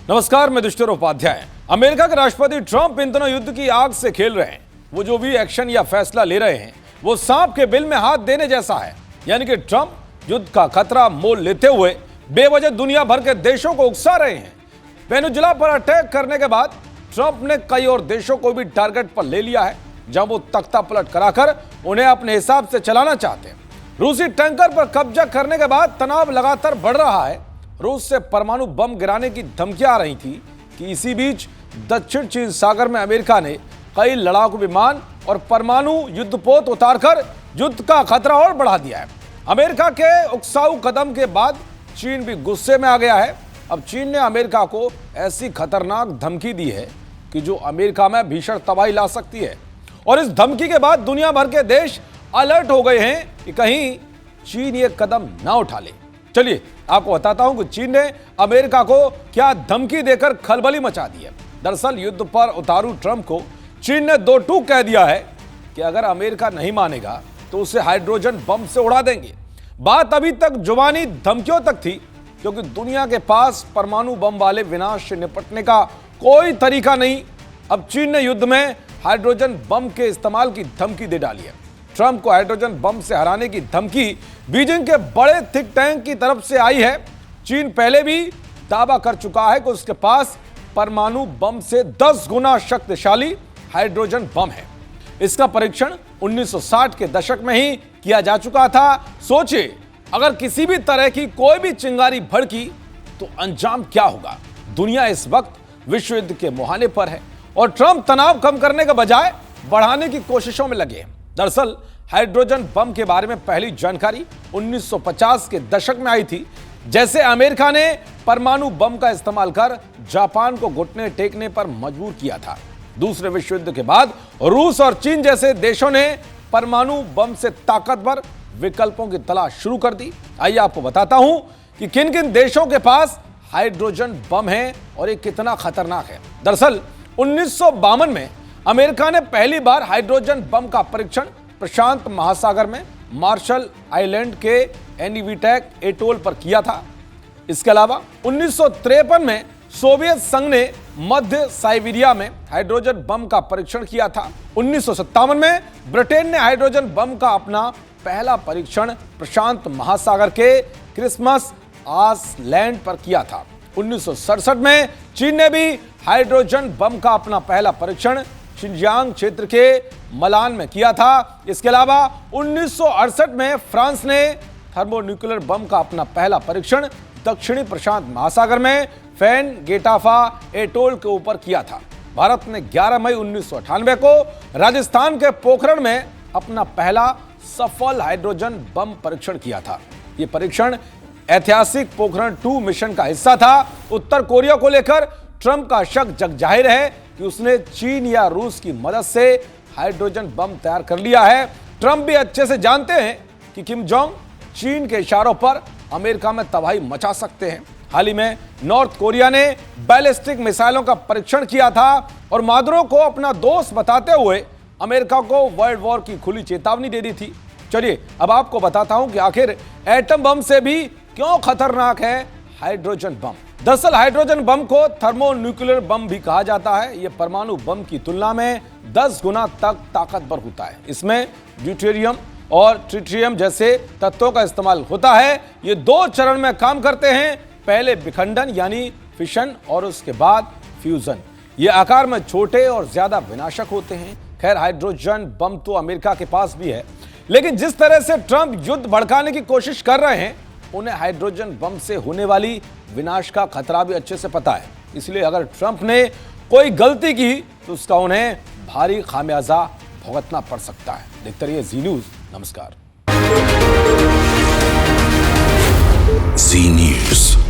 नमस्कार, मैं दुष्टर उपाध्याय। अमेरिका के राष्ट्रपति ट्रंप इन दिनों युद्ध की आग से खेल रहे हैं। वो जो भी एक्शन या फैसला ले रहे हैं वो सांप के बिल में हाथ देने जैसा है। यानी कि ट्रंप युद्ध का खतरा मोल लेते हुए बेवजह दुनिया भर के देशों को उकसा रहे हैं। वेनेजुएला पर अटैक करने के बाद ट्रंप ने कई और देशों को भी टारगेट पर ले लिया है, जहां वो तख्ता पलट कराकर उन्हें अपने हिसाब से चलाना चाहते हैं। रूसी टैंकर पर कब्जा करने के बाद तनाव लगातार बढ़ रहा है। रूस से परमाणु बम गिराने की धमकियां आ रही थी कि इसी बीच दक्षिण चीन सागर में अमेरिका ने कई लड़ाकू विमान और परमाणु युद्धपोत उतारकर युद्ध का खतरा और बढ़ा दिया है। अमेरिका के उकसाऊ कदम के बाद चीन भी गुस्से में आ गया है। अब चीन ने अमेरिका को ऐसी खतरनाक धमकी दी है कि जो अमेरिका में भीषण तबाही ला सकती है। और इस धमकी के बाद दुनिया भर के देश अलर्ट हो गए हैं कि कहीं चीन ये कदम ना उठा ले। चलिए आपको बताता हूं कि चीन ने अमेरिका को क्या धमकी देकर खलबली मचा दी है। दरअसल युद्ध पर उतारू ट्रंप को चीन ने दो टूक कह दिया है कि अगर अमेरिका नहीं मानेगा तो उसे हाइड्रोजन बम से उड़ा देंगे। बात अभी तक जुबानी धमकियों तक थी, क्योंकि दुनिया के पास परमाणु बम वाले विनाश से निपटने का कोई तरीका नहीं। अब चीन ने युद्ध में हाइड्रोजन बम के इस्तेमाल की धमकी दे डाली है। ट्रंप को हाइड्रोजन बम से हराने की धमकी बीजिंग के बड़े थिंक टैंक की तरफ से आई है। चीन पहले भी दावा कर चुका है कि उसके पास परमाणु बम से 10 गुना शक्तिशाली हाइड्रोजन बम है। इसका परीक्षण 1960 के दशक में ही किया जा चुका था। सोचिए, अगर किसी भी तरह की कोई भी चिंगारी भड़की तो अंजाम क्या होगा। दुनिया इस वक्त विश्व युद्ध के मुहाने पर है और ट्रंप तनाव कम करने के बजाय बढ़ाने की कोशिशों में लगे हैं। दरअसल हाइड्रोजन बम के बारे में पहली जानकारी 1950 के दशक में आई थी। जैसे अमेरिका ने परमाणु बम का इस्तेमाल कर जापान को घुटने टेकने पर मजबूर किया था। दूसरे विश्व युद्ध के बाद रूस और चीन जैसे देशों ने परमाणु बम से ताकतवर विकल्पों की तलाश शुरू कर दी। आइए आपको बताता हूं कि किन किन देशों के पास हाइड्रोजन बम है और ये कितना खतरनाक है। दरअसल 1952 में अमेरिका ने पहली बार हाइड्रोजन बम का परीक्षण प्रशांत महासागर में मार्शल आइलैंड के एनिविटेक एटोल पर किया था। इसके अलावा 1953 में सोवियत संघ ने मध्य साइबेरिया में हाइड्रोजन बम का परीक्षण किया था। 1957 में ब्रिटेन ने हाइड्रोजन बम का अपना पहला परीक्षण प्रशांत महासागर के क्रिसमस आइलैंड पर किया था। 1967 में चीन ने भी हाइड्रोजन बम का अपना पहला परीक्षण शिनजियांग क्षेत्र के मलान में किया था। इसके अलावा 1968 में फ्रांस ने थर्मोन्यूक्लियर बम का अपना पहला परीक्षण दक्षिणी प्रशांत महासागर में फैन गेटाफा एटोल के ऊपर किया था। भारत ने 11 मई 1998 को राजस्थान के पोखरण में अपना पहला सफल हाइड्रोजन बम परीक्षण किया था। यह परीक्षण ऐतिहासिक पोखरण 2 मिशन का हिस्सा था। उत्तर कोरिया को लेकर ट्रंप का शक जग जाहिर है कि उसने चीन या रूस की मदद से हाइड्रोजन बम तैयार कर लिया है। ट्रंप भी अच्छे से जानते हैं कि किम जोंग चीन के इशारों पर अमेरिका में तबाही मचा सकते हैं। हाल ही में नॉर्थ कोरिया ने बैलिस्टिक मिसाइलों का परीक्षण किया था और मादुरो को अपना दोस्त बताते हुए अमेरिका को वर्ल्ड वॉर की खुली चेतावनी दे दी थी। चलिए अब आपको बताता हूं कि आखिर एटम बम से भी क्यों खतरनाक है हाइड्रोजन बम। दरअसल हाइड्रोजन बम को थर्मोन्यूक्लियर बम भी कहा जाता है। यह परमाणु बम की तुलना में 10 गुना तक ताकतवर होता है। इसमें ड्यूटेरियम और ट्रिटियम जैसे तत्वों का इस्तेमाल होता है। ये 2 चरण में काम करते हैं, पहले विखंडन यानी फिशन और उसके बाद फ्यूजन। ये आकार में छोटे और ज्यादा विनाशक होते हैं। खैर हाइड्रोजन बम तो अमेरिका के पास भी है, लेकिन जिस तरह से ट्रंप युद्ध भड़काने की कोशिश कर रहे हैं उन्हें हाइड्रोजन बम से होने वाली विनाश का खतरा भी अच्छे से पता है। इसलिए अगर ट्रंप ने कोई गलती की तो उसका उन्हें भारी खामियाजा भुगतना पड़ सकता है। देखते रहिए जी न्यूज़। नमस्कार। जी न्यूज़।